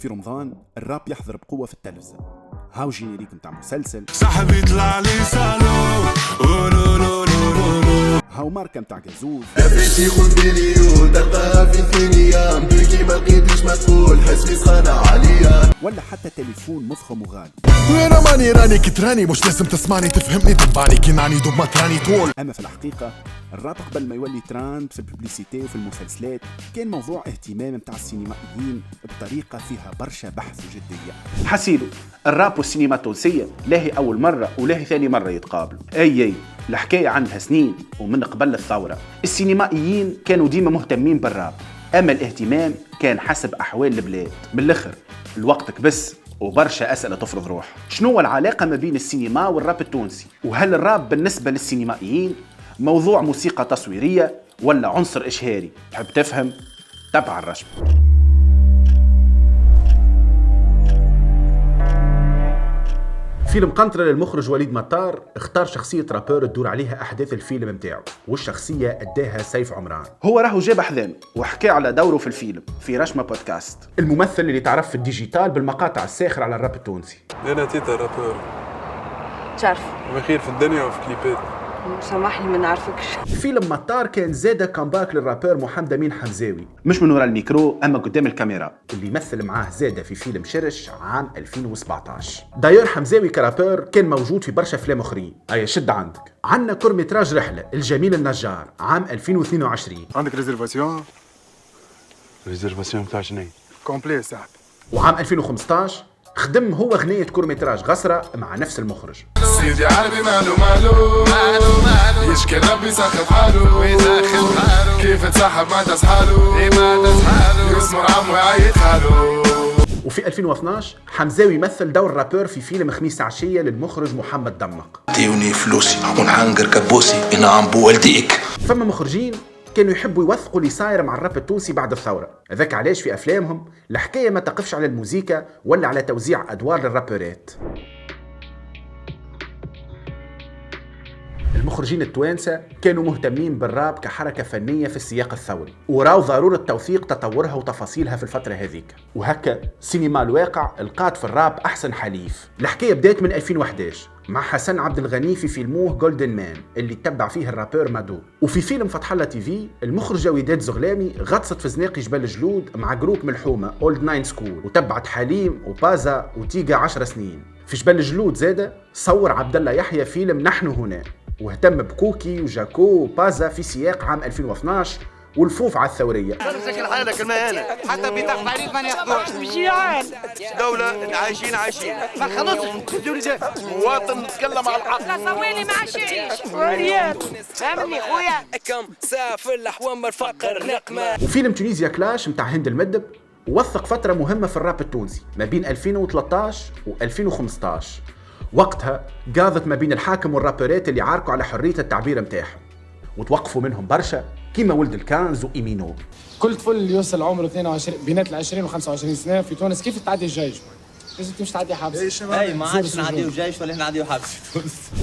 في رمضان الراب يحضر بقوة في التلفزة. هاو جينيريك متاع مسلسل، صاحبي طلع لي سالو هاو ماركة متاع جازوز، نفسي خذ مليون تلقاها في ثانية بكي ما لقيتش ما تقول حسبي سخانة عليا، ولا حتى تليفون مضخم وغالي. وانا ماني راني كتراني مش لازم تسمعني تفهمني تباني كي نعني دوب ما تراني طول. أما في الحقيقة الراب قبل ما يولي تراند في الببليسيتي وفي المسلسلات كان موضوع اهتمام متاع السينمائيين بطريقة فيها برشا بحث وجدية. حسيلو الراب والسينما التونسية لاهي أول مرة ولاهي ثاني مرة يتقابلوا. أي الحكاية عندها سنين، ومن قبل الثورة السينمائيين كانوا ديما مهتمين بالراب، أما الاهتمام كان حسب أحوال البلاد. من الآخر الوقت كبس وبرشا أسئلة تفرض روح. شنو العلاقة ما بين السينما والراب التونسي؟ وهل الراب بالنسبة للسينمائيين موضوع موسيقى تصويرية ولا عنصر إشهاري؟ تحب تفهم؟ تبع الرشم. فيلم قنطرة للمخرج وليد مطار اختار شخصية رابور تدور عليها أحداث الفيلم متاعه، والشخصية أداها سيف عمران. هو راهو جاب حذان وحكى على دوره في الفيلم في رشمة بودكاست. الممثل اللي تعرف في الديجيتال بالمقاطع الساخرة على الراب التونسي. أنا تيتا رابور تعرف خير في الدنيا وفي كليبات. سامحني ما نعرفكش. فيلم مطار كان زادة كامباك للرابور محمد أمين حمزاوي، مش من وراء الميكرو أما قدام الكاميرا، اللي يمثل معاه زادة في فيلم شرش عام 2017. داير حمزاوي كرابور كان موجود في برشا أفلام أخرين. أي شد عندك عندنا كورميتراج رحلة الجميل النجار عام 2022. عندك ريزرفاسيون بتاع شنو؟ كومبلي صاحبي. وعام 2015 خدم هو غنية كورميتراج غسرة مع نفس المخرج. سيدي عربي مالو يشكي ربي سخف حاله كيف تسحب ما تسحاله يسمر عمو يعيط حاله. وفي 2012 حمزاوي مثل دور رابور في فيلم خميس عشية للمخرج محمد دمق. ديوني فلوسي ونحنقر كبوسي ينعم بوالديك. فما مخرجين كانوا يحبوا يوثقوا اللي صاير مع الراب التونسي بعد الثورة، ذاك علاش في أفلامهم الحكاية ما تقفش على الموسيقى ولا على توزيع أدوار للرابورات. المخرجين التوانسة كانوا مهتمين بالراب كحركة فنية في السياق الثوري، وراو ضرورة توثيق تطورها وتفاصيلها في الفترة هذيك، وهكا سينما الواقع القات في الراب أحسن حليف. الحكاية بدأت من 2011 مع حسن عبد الغني في فيلموه جولدن مان اللي تبع فيه الرابور مادو. وفي فيلم فتح الله تي في المخرجة وداد زغلامي غطست في زناقي جبل جلود مع جروب ملحومة اولد ناين سكول، وتبعت حليم وبازا وتيجا 10 سنين. في جبل جلود زادة صور عبد الله يحيى فيلم نحن هنا، واهتم بكوكي وجاكو وبازا في سياق عام 2012 والفوف على الثورية. مسكن حالك المهانة حتى بطاقة عريض ما ناخذوش جيعان دولة عايشين ما خلصش مواطن نتكلم على الحق لا صويلي ما عايش وريال فهمني خويا كم سافر لحوام الفقر نقمة. وفيلم تونيزيا كلاش متاع هند المدب وثق فترة مهمة في الراب التونسي ما بين 2013 و 2015. وقتها قاضت ما بين الحاكم والرابرات اللي عاركوا على حرية التعبير متاعهم، وتوقفوا منهم برشا كيما ولد الكنز وإيمينو. كل طفل يوصل عمره 22 بينات ال 20 و 25 سنة في تونس كيف تعدي الجيش؟ لازم مش تعدي حبس. اي ما عادش نعديو جيش ولا نعديو حبس.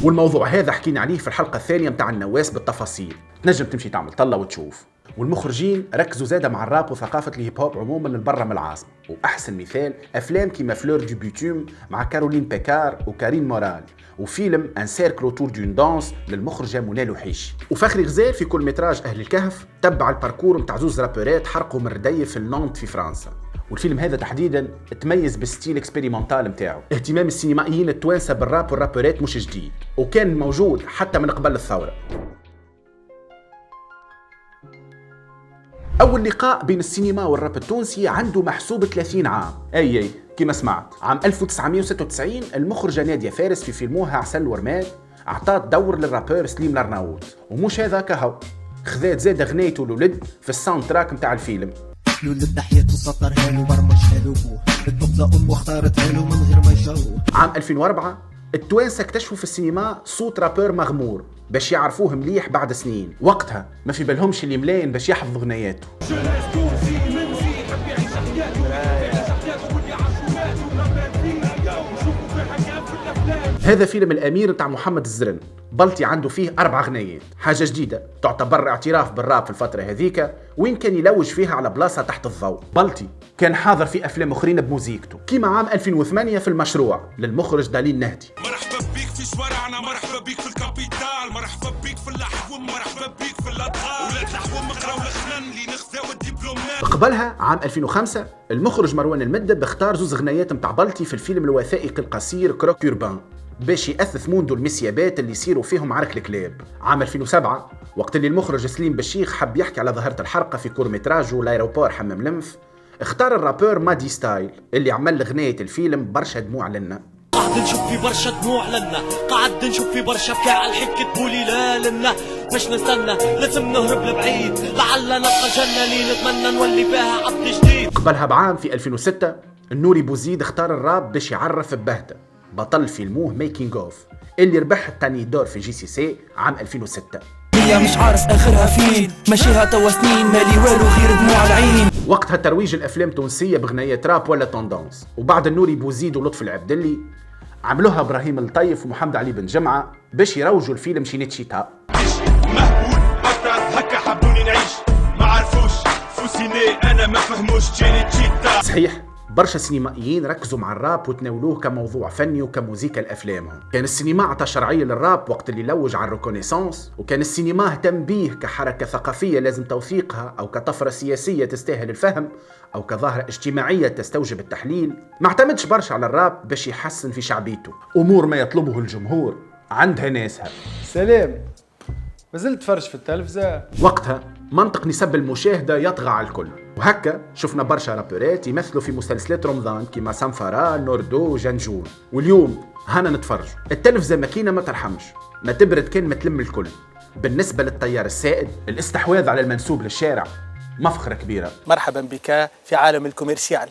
والموضوع هذا حكينا عليه في الحلقة الثانية متاع النواس بالتفاصيل، تنجم تمشي تعمل طلة وتشوف. والمخرجين ركزوا زادة مع الراب وثقافة الهيب هوب عموما للبرة من العاصمة، وأحسن مثال أفلام كيما فلور دو بيتوم مع كارولين بيكار وكارين مورال، وفيلم ان سيركل اوتور دون دانس للمخرجة منى لوحيشي. وفخري غزال في كل متراج أهل الكهف تبع الباركور متاع زوز رابورات حرقوا من رديف في النانت في فرنسا. والفيلم هذا تحديدا تميز بالستيل اكسبيريمنتال متاعه. اهتمام السينمائيين التوانسة بالراب والرابورات مش جديد، وكان موجود حتى من قبل الثورة. أول لقاء بين السينما والراب التونسي عنده محسوب 30 عام. أي كما سمعت عام 1996 المخرجة نادية فارس في فيلموها عسل ورماد أعطت دور للرابور سليم لارناوت. ومش هذا كهو، خذات زاد غنيته لولد في الساوند تراك متاع الفيلم. لولد تحيته سطرها له برمجها له الطبزة أمه اختارتها له من غير ما يشوف. عام 2004 التوانسة اكتشفوا في السينما صوت رابور مغمور باش يعرفوه مليح بعد سنين. وقتها ما في بالهمش اللي ملاين باش يحفظ غنياته. هذا فيلم الأمير متاع محمد الزرن، بلطي عنده فيه 4 غنيات، حاجة جديدة تعتبر اعتراف بالراب في الفترة هذيك وين كان يلوج فيها على بلاصة تحت الضوء. بلطي كان حاضر في افلام اخرين بموزيكته، كيما عام 2008 في المشروع للمخرج دالين نهدي. مرحبا بيك في شوارعنا، مرحبا بيك في الكابيتال، مرحبا بيك في اللحوم، مرحبا بيك في الاطفال، ولاد اللحوم مقراو الخنان اللي نخذاو الدبلومات. قبلها عام 2005 المخرج مروان المدب اختار زوز غنيات متاع بلطي في الفيلم الوثائقي القصير كروك يوربان باش يأثث موندو المسيابات اللي يصيروا فيهم عرك الكلاب. عام 2007 وقت اللي المخرج سليم بشيخ حب يحكي على ظاهرة الحرقة في كورمتراجو لايروبور حمام لمف، اختار الرابور مادي ستايل اللي عمل غناية الفيلم برشا دموع لنا. قاعد نشوف في برشا دموع لنا، قاعد نشوف في برشا بكاع الحكة تقولي لا لنا، باش نستنى لازم نهرب لبعيد، لعل نلقى جنة اللي نتمنى نولي فيها عبد جديد. قبلها بعام في 2006 النوري بوزيد اختار الراب باش يعرف ببهدة بطل فيلموه ميكينج اوف اللي ربح تاني دور في جي سي سي عام 2006. هي مش عارف اخرها فين، ماشيها توا سنين مالي والو غير دموع العين. وقتها ترويج الافلام التونسيه بغنيات راب ولا توندونس، وبعد النوري بوزيد ولطفي العبدلي عملوها ابراهيم الطيف ومحمد علي بن جمعه باش يروجوا الفيلم شينيتشيتا. مهبول بطل هكا حبوني نعيش، ما عرفوش فوسيني انا ما فهموش شينيتشيتا. صحيح برشا سينمائيين ركزوا مع الراب وتناولوه كموضوع فني وكموزيكا لافلامهم. كان السينما عطى شرعيه للراب وقت اللي لوج على الريكونيسانس، وكان السينما اهتم بيه كحركه ثقافيه لازم توثيقها، او كطفره سياسيه تستاهل الفهم، او كظاهره اجتماعيه تستوجب التحليل. ما اعتمدش برشا على الراب باش يحسن في شعبيته، امور ما يطلبه الجمهور عندها ناسها. سلام، مازلت تفرج في التلفزة؟ وقتها منطق نسب المشاهدة يطغى على الكل، وهكا شفنا برشا رابورات يمثلوا في مسلسلات رمضان كيما سانفارا، نوردو وجنجون، واليوم هانا نتفرج. التلفزة ماكينة ما ترحمش، ما تبرد كان ما تلم الكل. بالنسبة للتيار السائد الاستحواذ على المنسوب للشارع مفخرة كبيرة. مرحبا بك في عالم الكوميرسيال.